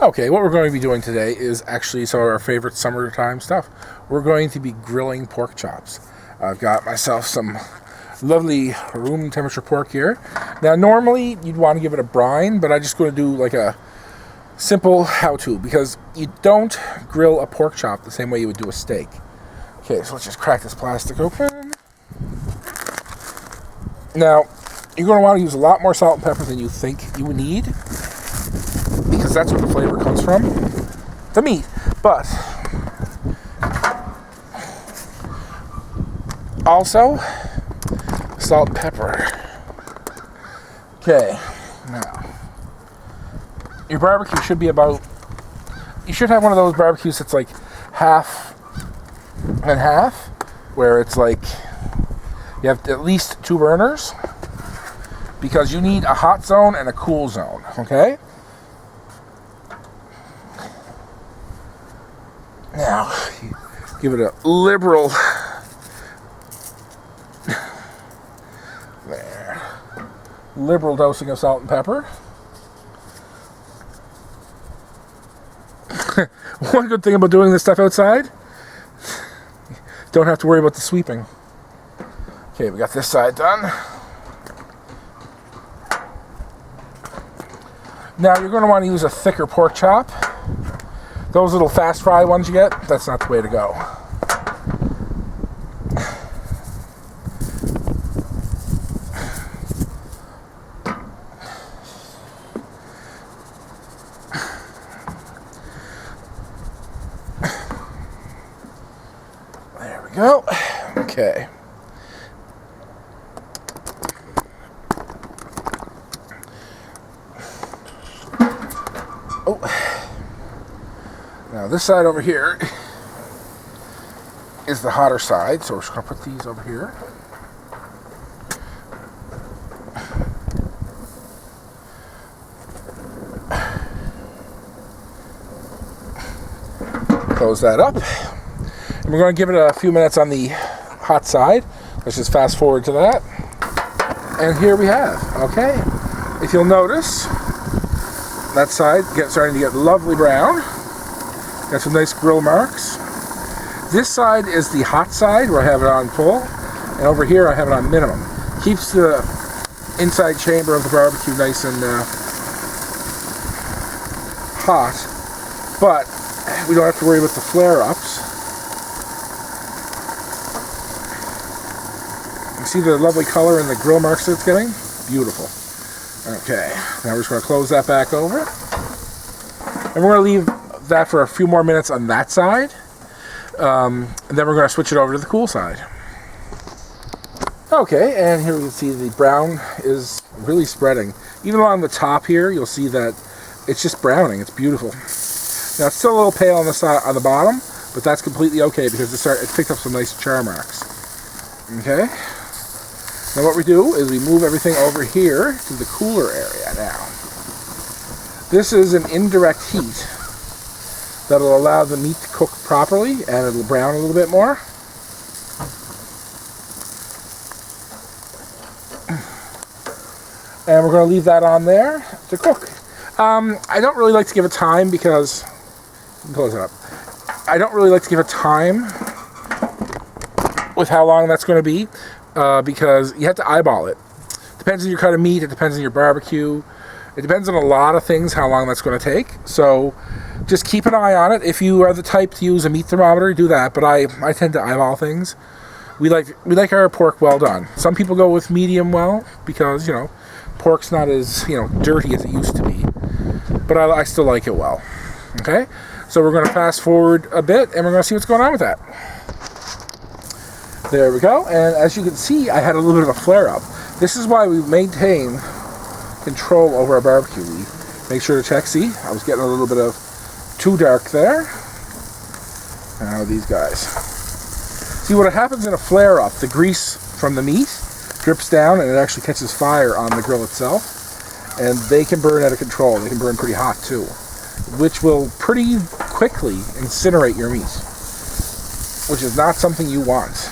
Okay, what we're going to be doing today is actually some of our favorite summertime stuff. We're going to be grilling pork chops. I've got myself some lovely room temperature pork here. Now, normally you'd want to give it a brine, but I'm just going to do like a simple how-to because you don't grill a pork chop the same way you would do a steak. Okay, so let's just crack this plastic open. Now, you're going to want to use a lot more salt and pepper than you think you need, because that's where the flavor comes from, the meat. But also salt and pepper. Okay, now your barbecue should be about, you should have one of those barbecues that's like half and half, where it's like you have at least 2 burners, because you need a hot zone and a cool zone. Okay, now, give it a liberal, liberal dosing of salt and pepper. One good thing about doing this stuff outside, don't have to worry about the sweeping. Okay, we got this side done. Now, you're going to want to use a thicker pork chop. Those little fast fry ones you get, that's not the way to go. There we go. Okay. Oh. Now this side over here is the hotter side, so we're just going to put these over here. Close that up. And we're going to give it a few minutes on the hot side. Let's just fast forward to that. And here we have, okay. If you'll notice, that side starting to get lovely brown. Got some nice grill marks. This side is the hot side where I have it on full, and over here I have it on minimum. Keeps the inside chamber of the barbecue nice and hot, but we don't have to worry about the flare-ups. You see the lovely color and the grill marks that it's getting? Beautiful. Okay, now we're just going to close that back over, and we're going to leave that for a few more minutes on that side, and then we're going to switch it over to the cool side. Okay, and here we can see the brown is really spreading. Even along the top here, you'll see that it's just browning. It's beautiful. Now, it's still a little pale on the side, on the bottom, but that's completely okay because it picked up some nice char marks. Okay. Now what we do is we move everything over here to the cooler area now. This is an indirect heat that'll allow the meat to cook properly, and it'll brown a little bit more. And we're going to leave that on there to cook. I don't really like to give it time because, close it up. I don't really like to give it time with how long that's going to be, because you have to eyeball it. Depends on your cut of meat, it depends on your barbecue. It depends on a lot of things how long that's going to take. So just keep an eye on it. If you are the type to use a meat thermometer, do that. But I tend to eyeball things. We like our pork well done. Some people go with medium well because, pork's not as, dirty as it used to be. But I still like it well. Okay? So we're going to fast forward a bit and we're going to see what's going on with that. There we go. And as you can see, I had a little bit of a flare up. This is why we maintain control over our barbecue. We make sure to check. See, I was getting a little bit of too dark there. Now these guys. See what happens in a flare up, the grease from the meat drips down and it actually catches fire on the grill itself, and they can burn out of control. They can burn pretty hot too, which will pretty quickly incinerate your meat, which is not something you want.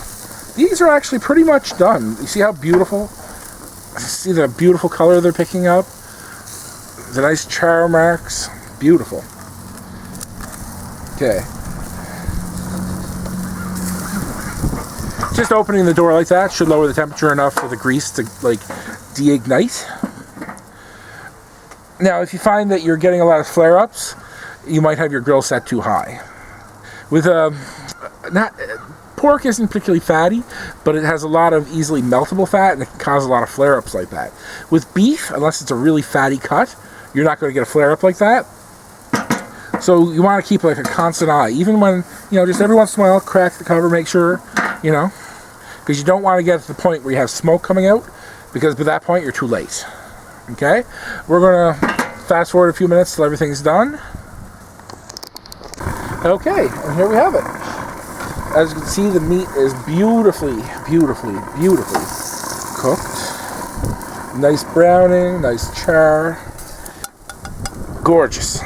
These are actually pretty much done. You see how beautiful? See the beautiful color they're picking up? The nice char marks. Beautiful. Okay. Just opening the door like that should lower the temperature enough for the grease to like deignite. Now, if you find that you're getting a lot of flare-ups, you might have your grill set too high. With pork isn't particularly fatty, but it has a lot of easily meltable fat, and it can cause a lot of flare-ups like that. With beef, unless it's a really fatty cut, you're not going to get a flare-up like that. So you want to keep like a constant eye, even when, you know, just every once in a while, crack the cover, make sure, you know, because you don't want to get to the point where you have smoke coming out, because by that point you're too late. Okay, we're going to fast forward a few minutes till everything's done. Okay, and here we have it. As you can see, the meat is beautifully cooked. Nice browning, nice char. Gorgeous.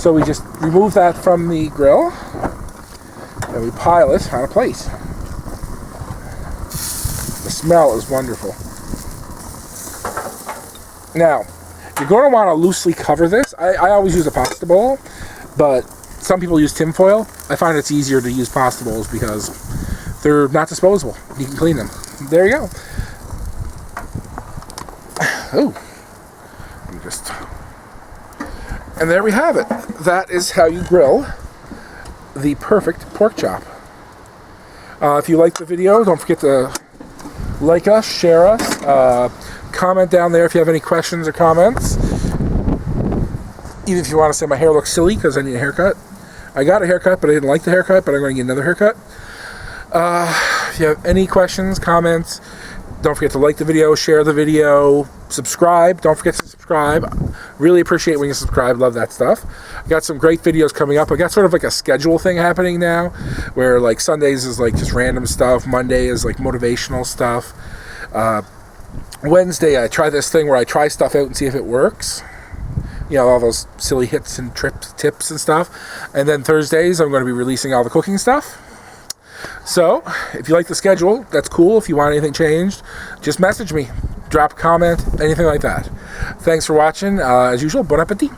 So we just remove that from the grill and we pile it on a plate. The smell is wonderful. Now, you're going to want to loosely cover this. I always use a pasta bowl, but some people use tin foil. I find it's easier to use pasta bowls because they're not disposable. You can clean them. There you go. Oh, and there we have it. That is how you grill the perfect pork chop. If you liked the video, don't forget to like us, share us, comment down there if you have any questions or comments. Even if you want to say my hair looks silly because I need a haircut. I got a haircut, but I didn't like the haircut, but I'm going to get another haircut. If you have any questions, comments, don't forget to like the video, share the video, subscribe. Don't forget to subscribe. Really appreciate when you subscribe. Love that stuff. I got some great videos coming up. I got sort of like a schedule thing happening now where like Sundays is like just random stuff. Monday is like motivational stuff. Wednesday I try this thing where I try stuff out and see if it works. You know, all those silly hits and tips and stuff. And then Thursdays I'm going to be releasing all the cooking stuff. So, if you like the schedule, that's cool. If you want anything changed, just message me. Drop a comment, anything like that. Thanks for watching. As usual, bon appetit.